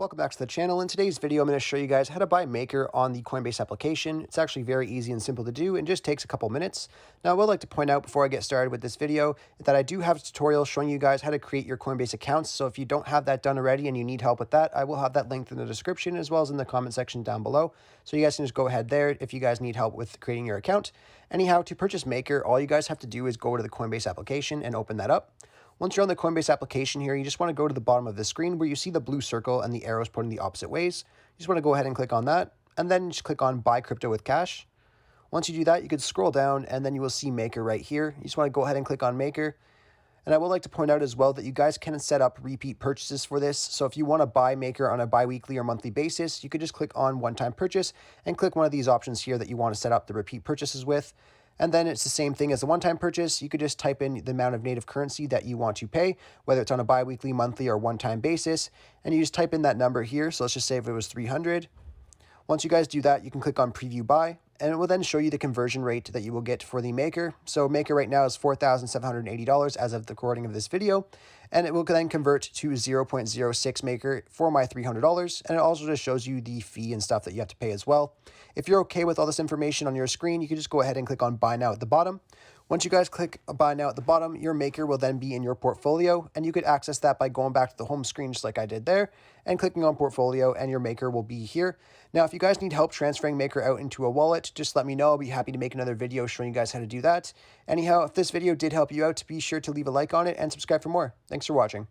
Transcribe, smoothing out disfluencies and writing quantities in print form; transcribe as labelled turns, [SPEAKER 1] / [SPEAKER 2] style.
[SPEAKER 1] Welcome back to the channel. In today's video, I'm going to show you guys how to buy Maker on the Coinbase application. It's actually very easy and simple to do and just takes a couple minutes. Now, I would like to point out before I get started with this video that I do have a tutorial showing you guys how to create your Coinbase accounts. So if you don't have that done already and you need help with that, I will have that linked in the description as well as in the comment section down below. So you guys can just go ahead there if you guys need help with creating your account. Anyhow, to purchase Maker, all you guys have to do is go to the Coinbase application and open that up. Once you're on the Coinbase application here, you just want to go to the bottom of the screen where you see the blue circle and the arrows pointing the opposite ways. You just want to go ahead and click on that, and then just click on Buy Crypto with Cash. Once you do that, you could scroll down, and then you will see Maker right here. You just want to go ahead and click on Maker. And I would like to point out as well that you guys can set up repeat purchases for this. So if you want to buy Maker on a bi-weekly or monthly basis, you could just click on one-time purchase and click one of these options here that you want to set up the repeat purchases with. And then it's the same thing as the one-time purchase. You could just type in the amount of native currency that you want to pay, whether it's on a bi-weekly, monthly, or one-time basis. And you just type in that number here. So let's just say if it was 300. Once you guys do that, you can click on Preview Buy, and it will then show you the conversion rate that you will get for the Maker. So Maker right now is $4,780 as of the recording of this video, and it will then convert to 0.06 Maker for my $300, and it also just shows you the fee and stuff that you have to pay as well. If you're okay with all this information on your screen, you can just go ahead and click on Buy Now at the bottom. Once you guys click Buy Now at the bottom, your Maker will then be in your portfolio, and you could access that by going back to the home screen just like I did there, and clicking on Portfolio, and your Maker will be here. Now, if you guys need help transferring Maker out into a wallet, just let me know. I'll be happy to make another video showing you guys how to do that. Anyhow, if this video did help you out, be sure to leave a like on it and subscribe for more. Thanks for watching.